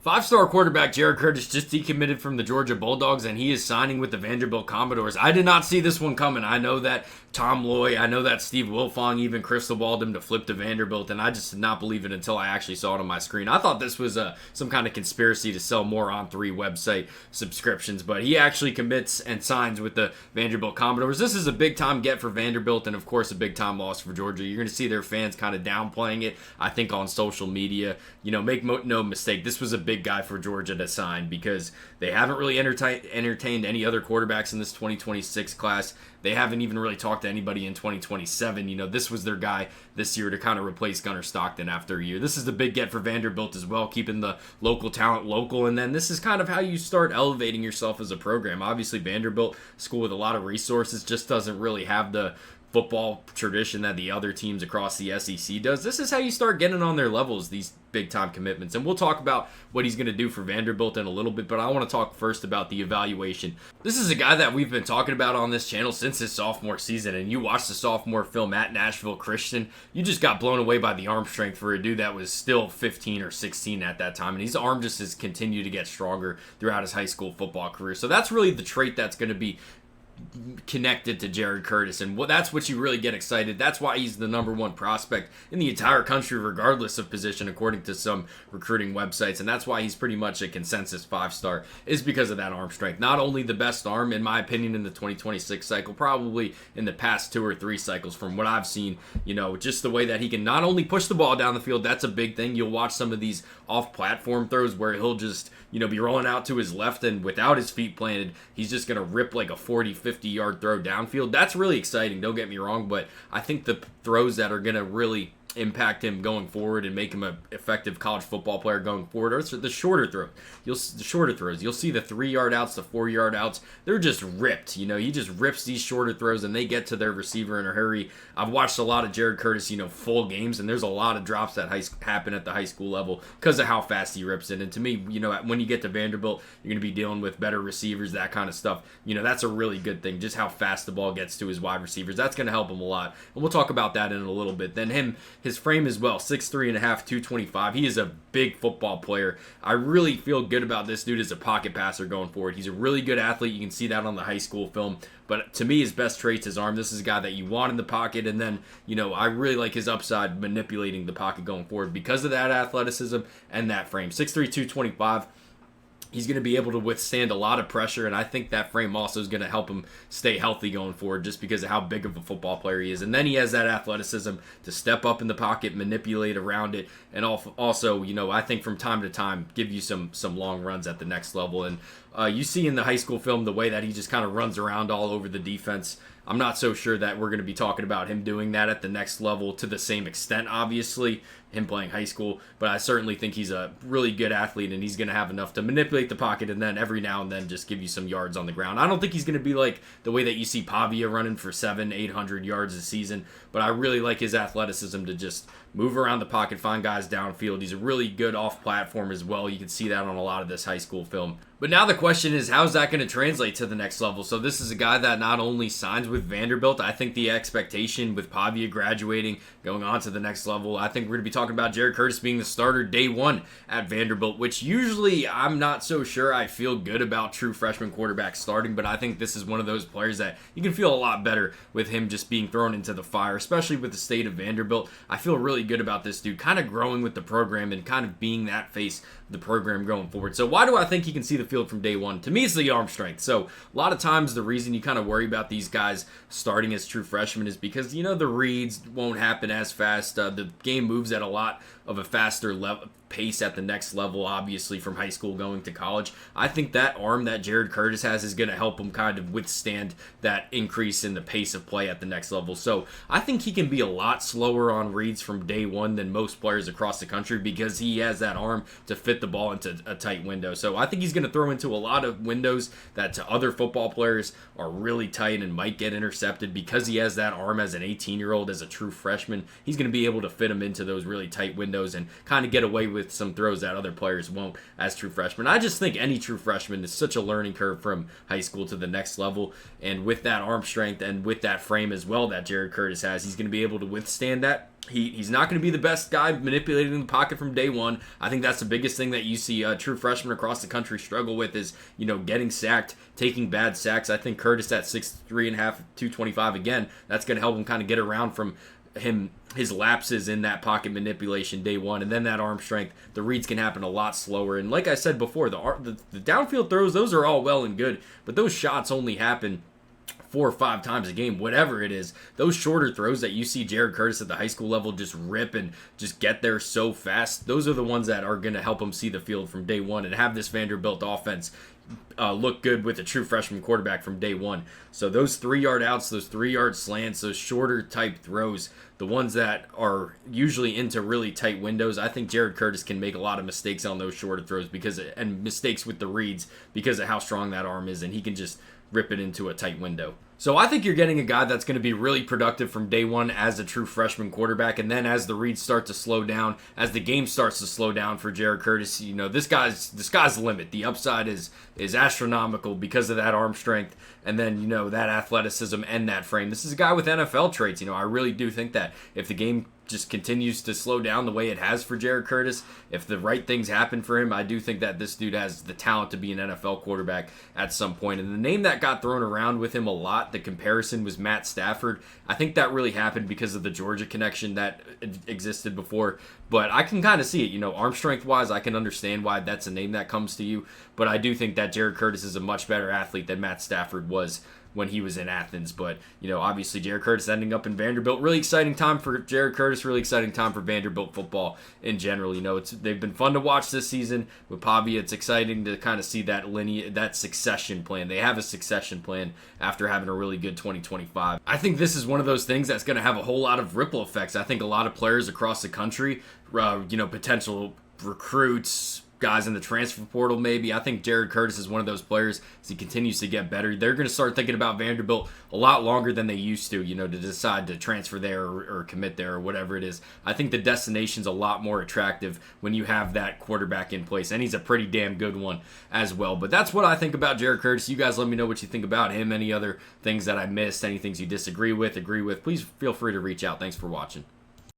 Five-star quarterback Jared Curtis just decommitted from the Georgia Bulldogs, and he is signing with the Vanderbilt Commodores. I did not see this one coming. I know that Tom Loy, I know that Steve Wilfong even crystal balled him to flip to Vanderbilt, and I just did not believe it until I actually saw it on my screen. I thought this was some kind of conspiracy to sell more On3 website subscriptions, but he actually commits and signs with the Vanderbilt Commodores. This is a big-time get for Vanderbilt, and of course a big-time loss for Georgia. You're going to see their fans kind of downplaying it, I think, on social media. Make no mistake, this was a big guy for Georgia to sign because they haven't really entertained any other quarterbacks in this 2026 class. They haven't even really talked to anybody in 2027. This was their guy this year to kind of replace Gunnar Stockton after a year. This is the big get for Vanderbilt as well, keeping the local talent local. And then this is kind of how you start elevating yourself as a program. Obviously, Vanderbilt, school with a lot of resources, just doesn't really have the football tradition that the other teams across the SEC does. This is how you start getting on their levels, these big-time commitments. And we'll talk about what he's going to do for Vanderbilt in a little bit, but I want to talk first about the evaluation. This is a guy that we've been talking about on this channel since his sophomore season, and you watched the sophomore film at Nashville Christian, you just got blown away by the arm strength for a dude that was still 15 or 16 at that time, and his arm just has continued to get stronger throughout his high school football career. So that's really the trait that's going to be connected to Jared Curtis, and that's what you really get excited. That's why he's the number one prospect in the entire country regardless of position, according to some recruiting websites, and that's why he's pretty much a consensus 5-star, is because of that arm strength. Not only the best arm, in my opinion, in the 2026 cycle, probably in the past 2 or 3 cycles from what I've seen, just the way that he can not only push the ball down the field, that's a big thing. You'll watch some of these off-platform throws where he'll just be rolling out to his left, and without his feet planted, he's just going to rip like a 40-50-yard throw downfield. That's really exciting, don't get me wrong, but I think the throws that are going to really impact him going forward and make him an effective college football player going forward are the shorter throws. You'll see the 3-yard outs, the 4-yard outs. They're just ripped. He just rips these shorter throws and they get to their receiver in a hurry. I've watched a lot of Jared Curtis, full games, and there's a lot of drops that happen at the high school level because of how fast he rips it. And to me, when you get to Vanderbilt, you're going to be dealing with better receivers, that kind of stuff. That's a really good thing, just how fast the ball gets to his wide receivers. That's going to help him a lot. And we'll talk about that in a little bit. Then his frame as well, 6'3 and a half, 225. He is a big football player. I really feel good about this dude as a pocket passer going forward. He's a really good athlete. You can see that on the high school film. But to me, his best trait's his arm. This is a guy that you want in the pocket. And then, I really like his upside manipulating the pocket going forward because of that athleticism and that frame. 6'3", 225. He's going to be able to withstand a lot of pressure, and I think that frame also is going to help him stay healthy going forward just because of how big of a football player he is. And then he has that athleticism to step up in the pocket, manipulate around it, and also, I think from time to time, give you some long runs at the next level. And you see in the high school film the way that he just kind of runs around all over the defense. I'm not so sure that we're going to be talking about him doing that at the next level to the same extent, obviously, him playing high school, but I certainly think he's a really good athlete and he's going to have enough to manipulate the pocket and then every now and then just give you some yards on the ground. I don't think he's going to be like the way that you see Pavia running for 700-800 yards a season, but I really like his athleticism to just move around the pocket, find guys downfield. He's a really good off-platform as well. You can see that on a lot of this high school film. But now the question is, how's that going to translate to the next level? So this is a guy that not only signs with Vanderbilt, I think the expectation with Pavia graduating, going on to the next level, I think we're going to be talking about Jared Curtis being the starter day one at Vanderbilt, which usually I'm not so sure I feel good about true freshman quarterbacks starting, but I think this is one of those players that you can feel a lot better with him just being thrown into the fire, especially with the state of Vanderbilt. I feel really good about this dude kind of growing with the program and kind of being that face of the program going forward. So why do I think he can see the field from day one? To me, it's the arm strength. So a lot of times the reason you kind of worry about these guys starting as true freshmen is because, the reads won't happen as fast. The game moves at a lot of a faster pace at the next level, obviously, from high school going to college. I think that arm that Jared Curtis has is going to help him kind of withstand that increase in the pace of play at the next level. So I think he can be a lot slower on reads from day one than most players across the country because he has that arm to fit the ball into a tight window. So I think he's going to throw into a lot of windows that to other football players are really tight and might get intercepted because he has that arm as an 18-year-old, as a true freshman. He's going to be able to fit him into those really tight windows and kind of get away with with some throws that other players won't as true freshmen. I just think any true freshman is such a learning curve from high school to the next level. And with that arm strength and with that frame as well that Jared Curtis has, he's going to be able to withstand that. He's not going to be the best guy manipulating the pocket from day one. I think that's the biggest thing that you see true freshmen across the country struggle with is, getting sacked, taking bad sacks. I think Curtis at 6'3.5", 225 again, that's going to help him kind of get around from his lapses in that pocket manipulation day one, and then that arm strength. The reads can happen a lot slower. And like I said before, the downfield throws, those are all well and good, but those shots only happen 4 or 5 times a game, whatever it is. Those shorter throws that you see Jared Curtis at the high school level just rip and just get there so fast, those are the ones that are going to help him see the field from day one and have this Vanderbilt offense look good with a true freshman quarterback from day one. So those 3-yard outs, those 3-yard slants, those shorter type throws, the ones that are usually into really tight windows, I think Jared Curtis can make a lot of mistakes on those shorter throws and mistakes with the reads because of how strong that arm is, and he can just rip it into a tight window. So I think you're getting a guy that's going to be really productive from day one as a true freshman quarterback, and then as the reads start to slow down, as the game starts to slow down for Jared Curtis, this guy's the limit. The upside is astronomical because of that arm strength, and then that athleticism and that frame. This is a guy with NFL traits. I really do think that if the game just continues to slow down the way it has for Jared Curtis, if the right things happen for him, I do think that this dude has the talent to be an NFL quarterback at some point. And the name that got thrown around with him a lot, the comparison, was Matt Stafford. I think that really happened because of the Georgia connection that existed before. But I can kind of see it, arm strength wise, I can understand why that's a name that comes to you. But I do think that Jared Curtis is a much better athlete than Matt Stafford was when he was in Athens. But, obviously Jared Curtis ending up in Vanderbilt. Really exciting time for Jared Curtis, really exciting time for Vanderbilt football in general. They've been fun to watch this season with Pavia. It's exciting to kind of see that succession plan. They have a succession plan after having a really good 2025. I think this is one of those things that's going to have a whole lot of ripple effects. I think a lot of players across the country, potential recruits, guys in the transfer portal maybe. I think Jared Curtis is one of those players as he continues to get better. They're going to start thinking about Vanderbilt a lot longer than they used to, to decide to transfer there or commit there or whatever it is. I think the destination's a lot more attractive when you have that quarterback in place, and he's a pretty damn good one as well. But that's what I think about Jared Curtis. You guys let me know what you think about him. Any other things that I missed, any things you disagree with, agree with, please feel free to reach out. Thanks for watching.